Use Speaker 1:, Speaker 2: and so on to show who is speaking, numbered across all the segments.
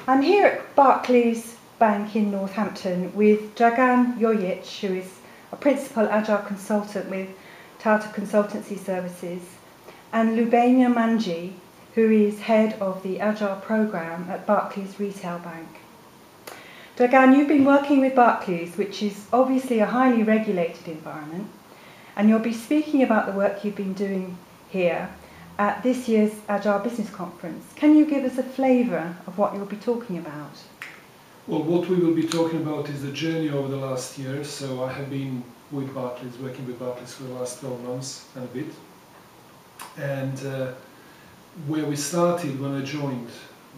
Speaker 1: I'm here at Barclays Bank in Northampton with Dragan Jojic, who is a principal Agile consultant with Tata Consultancy Services, and Lubaina Manji, who is head of the Agile programme at Barclays Retail Bank. Dragan, you've been working with Barclays, which is obviously a highly regulated environment, and you'll be speaking about the work you've been doing here at this year's Agile Business Conference. Can you give us a flavour of what you'll be talking about?
Speaker 2: Well, what we will be talking about is the journey over the last year. So I have been with Barclays, working with Barclays for the last 12 months and a bit. And where we started when I joined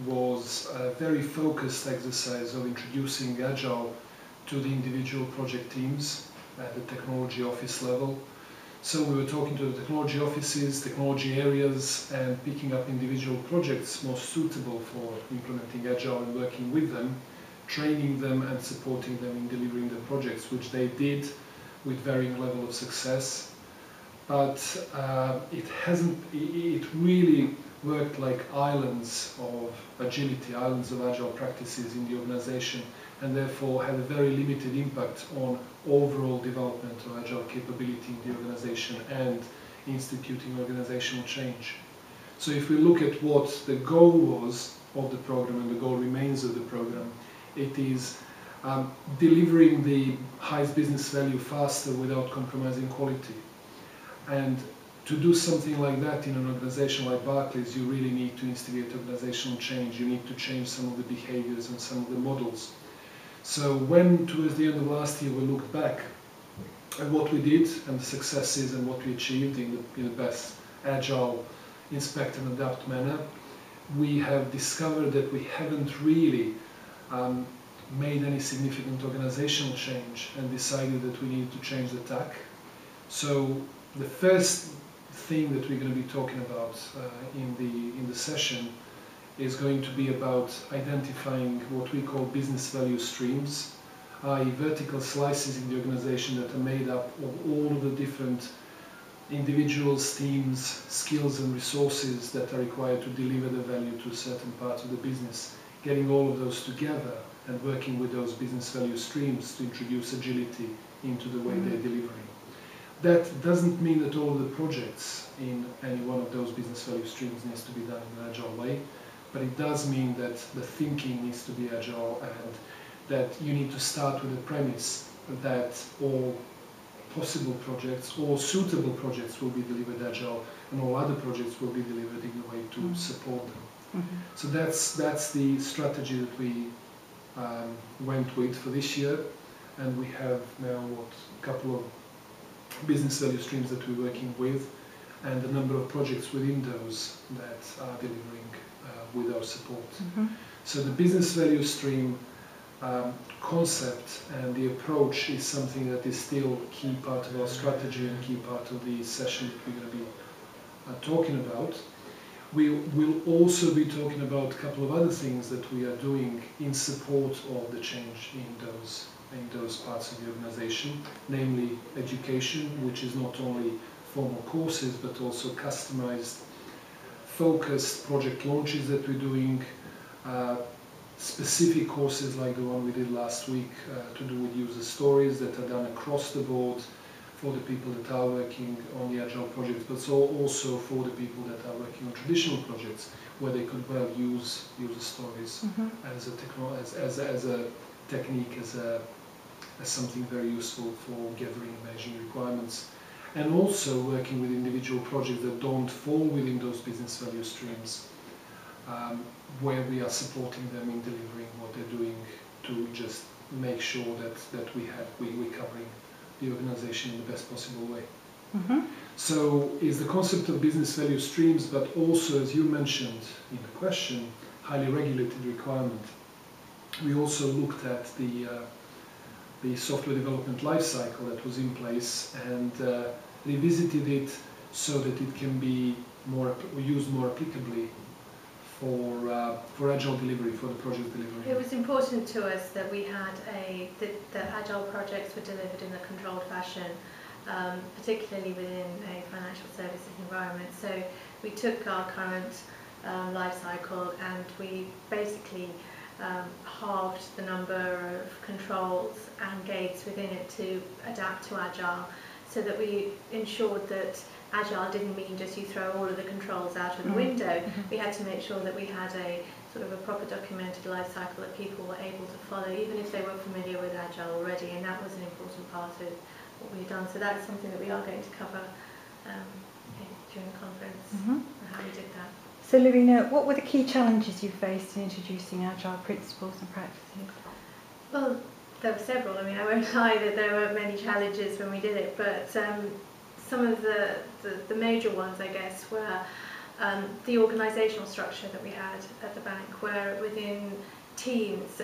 Speaker 2: was a very focused exercise of introducing Agile to the individual project teams at the technology office level. So we were talking to the technology offices, technology areas, and picking up individual projects most suitable for implementing Agile and working with them, training them and supporting them in delivering the projects, which they did with varying level of success. But it really worked like islands of agility, islands of Agile practices in the organization, and therefore had a very limited impact on overall development of Agile capability in the organization and instituting organizational change. So if we look at what the goal was of the program, and the goal remains of the program, it is delivering the highest business value faster without compromising quality. And to do something like that in an organization like Barclays, you really need to instigate organizational change. You need to change some of the behaviors and some of the models. So when, towards the end of last year, we looked back at what we did and the successes and what we achieved in the best Agile inspect and adapt manner, we have discovered that we haven't really made any significant organizational change and decided that we needed to change the tack. So the first thing that we're going to be talking about in the session is going to be about identifying what we call business value streams, i.e. vertical slices in the organization that are made up of all of the different individuals, teams, skills and resources that are required to deliver the value to a certain part of the business, getting all of those together and working with those business value streams to introduce agility into the way they're delivering. That doesn't mean that all of the projects in any one of those business value streams needs to be done in an Agile way, but it does mean that the thinking needs to be Agile and that you need to start with the premise that all possible projects, all suitable projects will be delivered Agile and all other projects will be delivered in a way to support them. So that's the strategy that we went with for this year, and we have now a couple of business value streams that we're working with and a number of projects within those that are delivering with our support. So the business value stream concept and the approach is something that is still a key part of our strategy and key part of the session that we're going to be talking about. We will also be talking about a couple of other things that we are doing in support of the change in those parts of the organization, namely education, which is not only formal courses but also customized, focused project launches that we're doing, specific courses like the one we did last week to do with user stories that are done across the board for the people that are working on the Agile projects, but also for the people that are working on traditional projects where they could well use user stories as a technique, as something very useful for gathering and managing requirements, and also working with individual projects that don't fall within those business value streams, where we are supporting them in delivering what they're doing to just make sure that we're covering the organization in the best possible way. So is the concept of business value streams, but also, as you mentioned in the question, highly regulated requirement. We also looked at the software development lifecycle that was in place and revisited it so that it can be used more applicably for Agile delivery, for the project delivery.
Speaker 3: It was important to us that we had that Agile projects were delivered in a controlled fashion, particularly within a financial services environment. So we took our current life cycle and we basically halved the number of controls and gates within it to adapt to Agile, so that we ensured that Agile didn't mean just you throw all of the controls out of the window. We had to make sure that we had a sort of a proper documented life cycle that people were able to follow, even if they were familiar with Agile already, and that was an important part of what we've done. So that's something that we are going to cover during the conference, how we did that.
Speaker 1: So Lubaina, what were the key challenges you faced in introducing Agile principles and practices?
Speaker 3: Well, there were several. I mean, I won't lie that there were many challenges when we did it, but some of the major ones, I guess, were the organisational structure that we had at the bank, where within teams,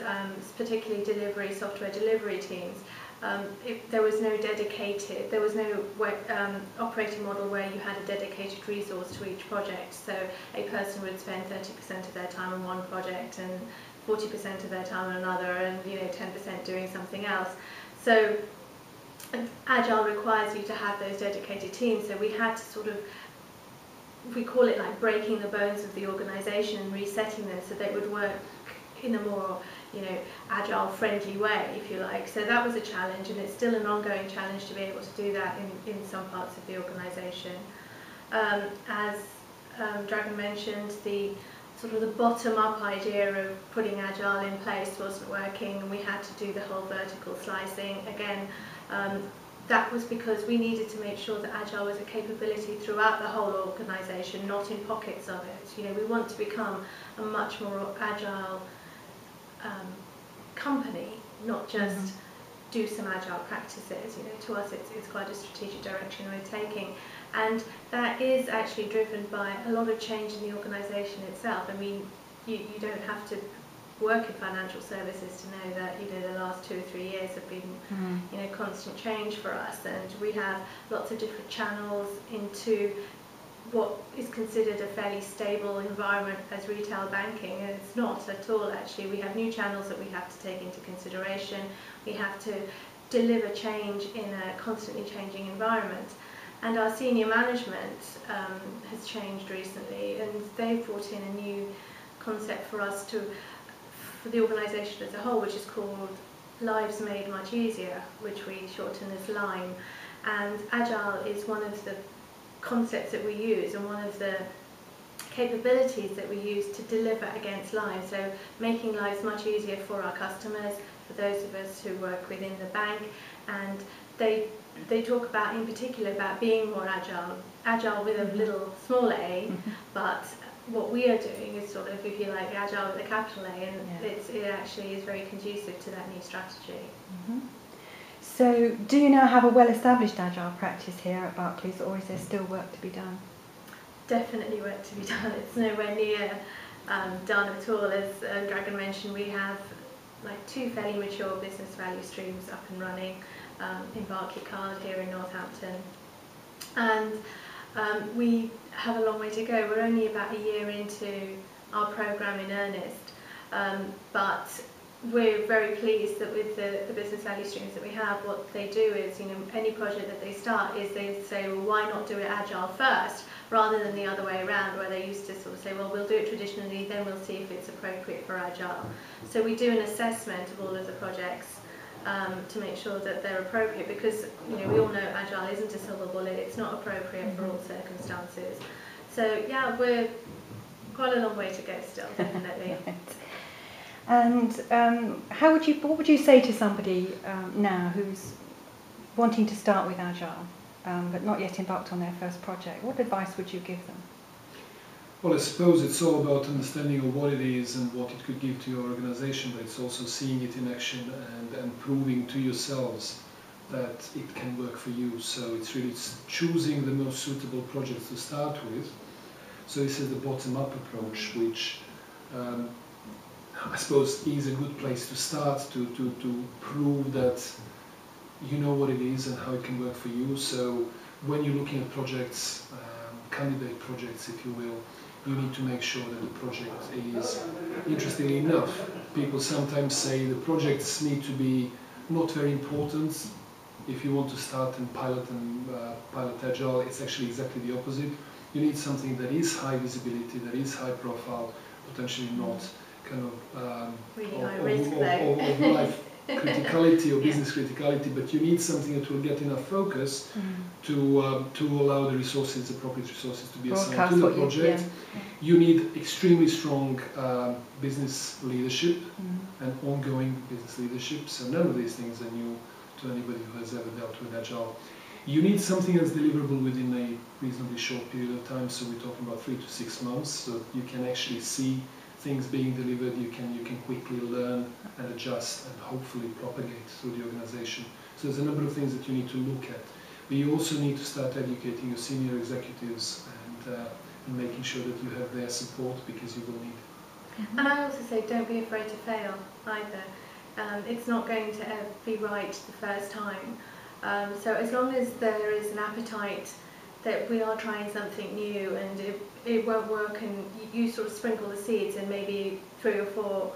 Speaker 3: particularly software delivery teams, there was no operating model where you had a dedicated resource to each project. So a person would spend 30% of their time on one project and 40% of their time on another, and 10% doing something else. So Agile requires you to have those dedicated teams. So we had to sort of, we call it like breaking the bones of the organisation and resetting them so they would work in a more Agile friendly way, if you like. So that was a challenge, and it's still an ongoing challenge to be able to do that in some parts of the organisation. As Dragan mentioned, the sort of the bottom-up idea of putting Agile in place wasn't working, and we had to do the whole vertical slicing again. That was because we needed to make sure that Agile was a capability throughout the whole organisation, not in pockets of it. We want to become a much more Agile company, not just do some Agile practices. To us it's quite a strategic direction we're taking, and that is actually driven by a lot of change in the organisation itself. I mean, you don't have to work in financial services to know that the last 2 or 3 years have been constant change for us, and we have lots of different channels into what is considered a fairly stable environment as retail banking, and it's not at all actually. We have new channels that we have to take into consideration. We have to deliver change in a constantly changing environment, and our senior management has changed recently, and they've brought in a new concept for us for the organisation as a whole, which is called Lives Made Much Easier, which we shorten as LIME. And Agile is one of the concepts that we use and one of the capabilities that we use to deliver against lives. So making lives much easier for our customers, for those of us who work within the bank, and they talk about, in particular, about being more agile with a little smaller a, but what we are doing is sort of, if you like, Agile with a capital A, and it actually is very conducive to that new strategy.
Speaker 1: So, do you now have a well-established Agile practice here at Barclays, or is there still work to be done?
Speaker 3: Definitely work to be done. It's nowhere near done at all. As Dragan mentioned, we have like 2 fairly mature business value streams up and running in Barclaycard here in Northampton, and we have a long way to go. We're only about a year into our programme in earnest, but we're very pleased that with the business value streams that we have, what they do is, any project that they start is they say, well, why not do it Agile first, rather than the other way around, where they used to sort of say, well, we'll do it traditionally, then we'll see if it's appropriate for Agile. So we do an assessment of all of the projects to make sure that they're appropriate, because we all know Agile isn't a silver bullet, it's not appropriate for all circumstances. So yeah, we're quite a long way to go still, definitely.
Speaker 1: Right. And what would you say to somebody now who's wanting to start with Agile, but not yet embarked on their first project? What advice would you give them?
Speaker 2: Well, I suppose it's all about understanding of what it is and what it could give to your organization, but it's also seeing it in action and proving to yourselves that it can work for you. So it's really choosing the most suitable projects to start with. So this is the bottom-up approach, which I suppose is a good place to start to prove that you know what it is and how it can work for you. So when you're looking at projects, candidate projects if you will, you need to make sure that the project is interesting enough. People sometimes say the projects need to be not very important. If you want to start and pilot Agile, it's actually exactly the opposite. You need something that is high visibility, that is high profile, potentially not kind of
Speaker 3: really high risk though.
Speaker 2: of life criticality or business criticality, but you need something that will get enough focus to allow the resources, the appropriate resources, to be assigned to the project. You need extremely strong business leadership and ongoing business leadership. So none of these things are new to anybody who has ever dealt with Agile. You need something that's deliverable within a reasonably short period of time. So we're talking about 3 to 6 months. So you can actually see things being delivered. You can quickly learn and adjust and hopefully propagate through the organization. So there's a number of things that you need to look at. But you also need to start educating your senior executives and making sure that you have their support, because you will need it.
Speaker 3: And I also say, don't be afraid to fail either. It's not going to be right the first time. So as long as there is an appetite that we are trying something new and it won't work, and you sort of sprinkle the seeds and maybe 3 or 4,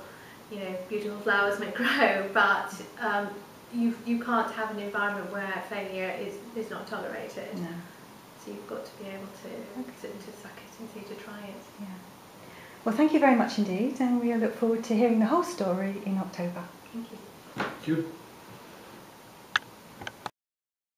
Speaker 3: beautiful flowers may grow, but you can't have an environment where failure is not tolerated.
Speaker 1: No.
Speaker 3: So you've got to be able to suck it and see to try it.
Speaker 1: Yeah. Well, thank you very much indeed, and we look forward to hearing the whole story in October.
Speaker 3: Thank you.
Speaker 2: Thank you.